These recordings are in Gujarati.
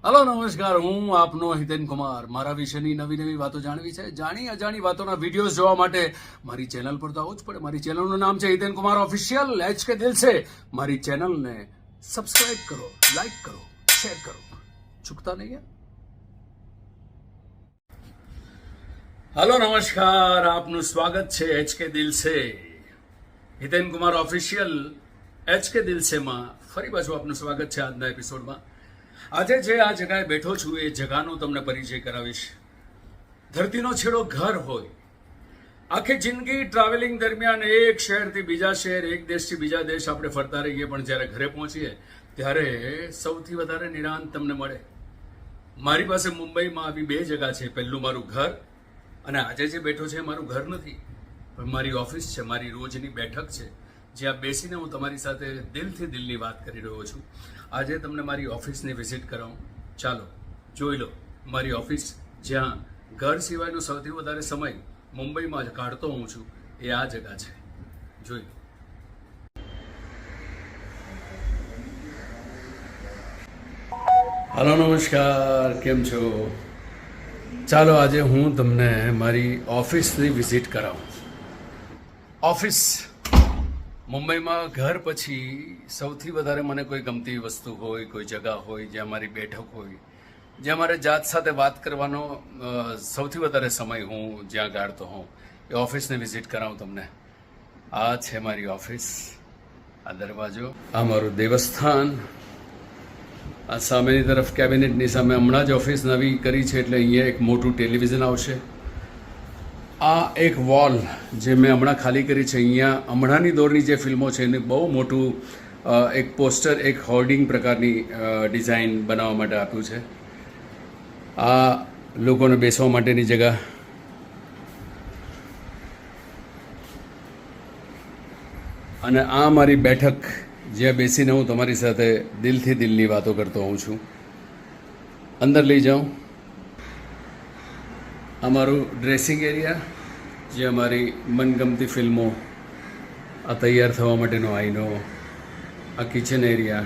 હલો નમસ્કાર, હું આપનો હિતેન કુમાર. મારા વિશેની નવી નવી વાતો જાણવી છે, જાણી અજાણી વાતોના વિડીયોઝ જોવા માટે મારી ચેનલ પર તો આવવું જ પડે. મારી ચેનલનું નામ છે Hiten Kumar official. H K દિલ છે. મારી ચેનલને સબસ્ક્રાઇબ કરો, લાઈક કરો, શેર કરો, ચૂકતા નહીં. હલો નમસ્કાર, આપનું સ્વાગત છે એચ કે દિલ છે, Hiten Kumar official. H K દિલ છે માં ફરી પાછું આપનું સ્વાગત છે આજના એપિસોડમાં. આજે જે આ જગાએ બેઠો છું એ જગાનો તમને પરિચય કરાવીશ. ધરતીનો છેડો ઘર હોય. આખી જિંદગી ટ્રાવેલિંગ દરમિયાન એક શહેરથી બીજા શહેર, એક દેશથી બીજા દેશ આપણે ફરતા રહીએ, પણ જ્યારે ઘરે પહોંચીએ ત્યારે સૌથી વધારે નિરાંત તમને મળે. મારી પાસે મુંબઈમાં આવી બે જગા છે. પહેલું મારું ઘર, અને આજે જે બેઠો છે એ મારું ઘર નથી, પણ મારી ઓફિસ છે, મારી રોજની બેઠક છે, જ્યાં બેસીને હું તમારી સાથે દિલથી દિલની વાત કરી રહ્યો છું. આજે તમને મારી ઓફિસની વિઝિટ કરાવું. ચાલો જોઈ લો મારી ઓફિસ, જ્યાં ઘર સિવાયનો સૌથી વધારે સમય મુંબઈમાં જ કાઢતો હું છું. એ આ જગા છે, જોઈ લો. હલો નમસ્કાર, કેમ છો? ચાલો આજે હું તમને મારી ઓફિસની વિઝિટ કરાવું. ઓફિસ મુંબઈમાં ઘર પછી સૌથી વધારે મને કોઈ ગમતી વસ્તુ હોય, કોઈ જગા હોય, જ્યાં મારી બેઠક હોય, જ્યાં મારે જાત સાથે વાત કરવાનો સૌથી વધારે સમય હું જ્યાં ગાળતો હોઉં, એ ઓફિસને વિઝિટ કરાવું તમને. આ છે મારી ઓફિસ, આ દરવાજો, આ મારું દેવસ્થાન, આ સામેની તરફ કેબિનેટની સામે હમણાં જ ઓફિસ નવી કરી છે એટલે અહીંયા એક મોટું ટેલિવિઝન આવશે. આ એક વોલ જે મેં હમણાં ખાલી કરી છે, અહીંયા હમણાંની દોરની જે ફિલ્મો છે એને બહુ મોટું એક પોસ્ટર, એક હોર્ડિંગ પ્રકારની ડિઝાઇન બનાવવા માટે આપ્યું છે. આ લોકોને બેસવા માટેની જગા, અને આ મારી બેઠક, જ્યાં બેસીને હું તમારી સાથે દિલથી દિલની વાતો કરતો હોઉં છું. અંદર લઈ જાઉં. અમારું ડ્રેસિંગ એરિયા, જે અમારી મનગમતી ફિલ્મો, આ તૈયાર થવા માટેનો આઈનો, આ કિચન એરિયા,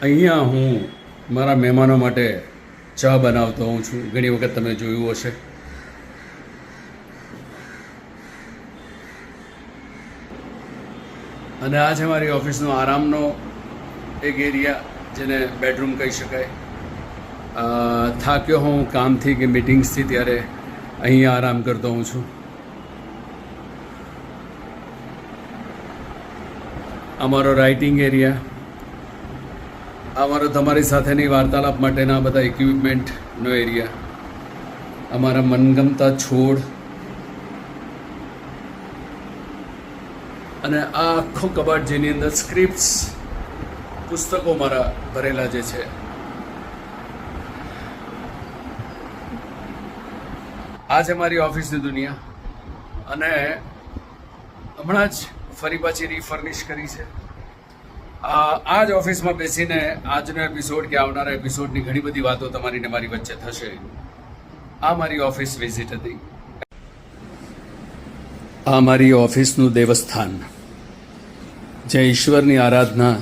અહીંયા હું મારા મહેમાનો માટે ચા બનાવતો હોઉં છું. ઘણી વખત તમે જોયું હશે. અને આ છે મારી ઓફિસનો આરામનો એક એરિયા, જેને બેડરૂમ કહી શકાય. થાક્યો હું કામથી કે મિટિંગ્સથી, ત્યારે અહીંયા આરામ કરતો હોઉં છું. અમારો રાઇટિંગ એરિયા, અમારો તમારી સાથેની વાર્તાલાપ માટેના બધા ઇક્વિપમેન્ટનો એરિયા, અમારા મનગમતા છોડ, અને આ આખો કબાટ જેની અંદર સ્ક્રિપ્ટ્સ, પુસ્તકો મારા ભરેલા જે છે. આ છે મારી ઓફિસની દુનિયા. અને હમણાં જ ફરી પાછી રીફર્નિશ કરી છે. આ જ ઓફિસમાં બેસીને આજનો એપિસોડ કે આવનારા એપિસોડની ઘણી બધી વાતો તમારી ને મારી વચ્ચે થશે. આ મારી ઓફિસ વિઝિટ હતી. આ મારી ઓફિસનું દેવસ્થાન, જે ઈશ્વરની આરાધના.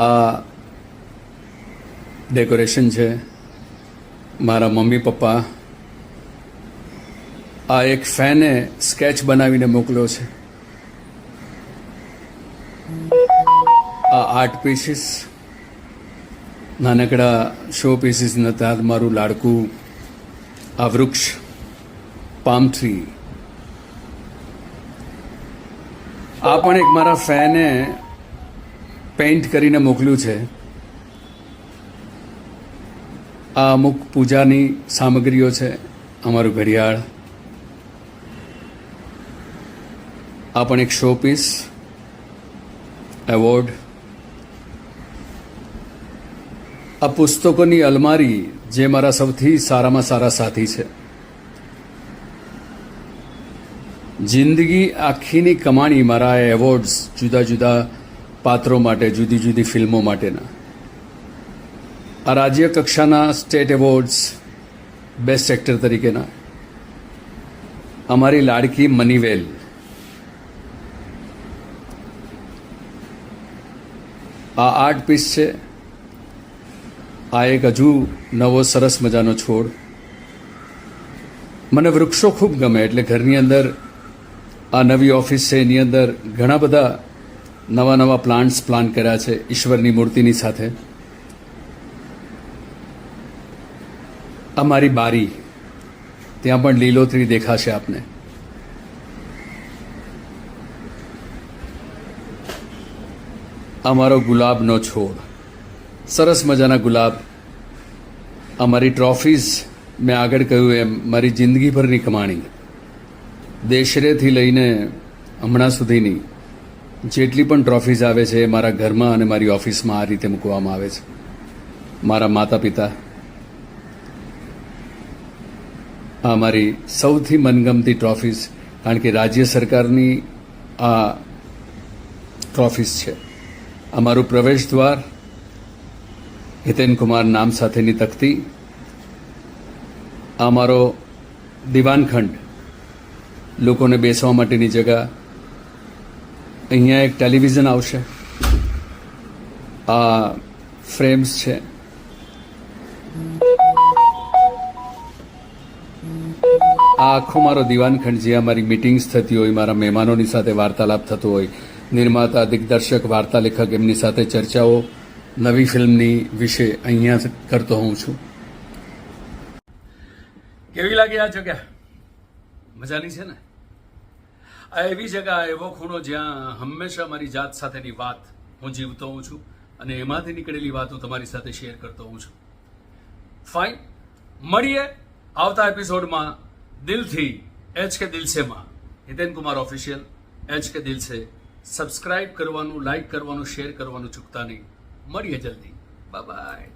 આ ડેકોરેશન છે. મારા મમ્મી પપ્પા આ એક ફેને સ્કેચ બનાવીને મોકલ્યો છે. આ આર્ટ પીસીસ, નાનકડા શો પીસીસ નતા. મારું લાડકું આ વૃક્ષ, પામ ટ્રી. આ પણ એક મારા ફેને પેઇન્ટ કરીને મોકલ્યું છે. આ અમુક પૂજાની સામગ્રીઓ છે. અમારું ઘડિયાળ, આ પણ એક શો પીસ, એવોર્ડ. આ પુસ્તકોની અલમારી, જે મારા સૌથી સારામાં સારા સાથી છે. જિંદગી આખીની કમાણી મારા એવોર્ડ્સ, જુદા જુદા પાત્રો માટે, જુદી જુદી ફિલ્મો માટેના. આ રાજ્ય કક્ષાના સ્ટેટ એવોર્ડ્સ, બેસ્ટ એક્ટર તરીકેના. અમારી લાડકી મનીવેલ, આ આર્ટ પીસ છે. આ એક હજુ નવો સરસ મજાનો છોડ. મને વૃક્ષો ખૂબ ગમે એટલે ઘરની અંદર આ નવી ઓફિસ છે એની અંદર ઘણા બધા નવા નવા પ્લાન્ટ્સ પ્લાન કર્યા છે ઈશ્વરની મૂર્તિની સાથે. આ મારી બારી, ત્યાં પણ લીલોતરી દેખાશે આપને. આ મારો ગુલાબનો છોડ, સરસ મજાના ગુલાબ. આ મારી ટ્રોફીઝ, મેં આગળ કહ્યું એમ મારી જિંદગીભરની કમાણી, દેશરેથી લઈને હમણાં સુધીની જેટલી પણ ટ્રોફીઝ આવે છે એ મારા ઘરમાં અને મારી ઓફિસમાં આ રીતે મૂકવામાં આવે છે. મારા માતા પિતા, આ મારી સૌથી મનગમતી ટ્રોફીઝ, કારણ કે રાજ્ય સરકારની આ ટ્રોફીઝ છે. આ મારું પ્રવેશ દ્વાર, હિતેન કુમાર નામ સાથેની તકતી. આ મારો દિવાનખંડ, લોકોને બેસવા માટેની જગા. અહીંયા એક ટેલિવિઝન આવશે. આ ફ્રેમ્સ છે. આ આખો મારો દિવાનખંડ, જ્યાં મારી મિટિંગ્સ થતી હોય, મારા મહેમાનોની સાથે વાર્તાલાપ થતો હોય, નિર્માતા, દિગ્દર્શક, વાર્તા લેખક, એમની સાથે ચર્ચાઓ નવી ફિલ્મની વિશે અહીંયા કરતો હોઉં છું. કેવી લાગી આ જગ્યા? મજાની છે ને? આ એવી જગ્યા, એવો ખૂણો જ્યાં હંમેશા મારી જાત સાથેની વાત હું જીવતો હોઉં છું અને એમાંથી નીકળેલી વાતો તમારી સાથે શેર કરતો હોઉં છું. ફાઇન, મળીએ આવતા એપિસોડમાં દિલથી HK દિલસેમાં. Hiten Kumar official, HK Dilse. Subscribe કરવાનું, લાઇક કરવાનું, શેર કરવાનું ચૂકતા નહીં. મળીએ જલ્દી. Bye by.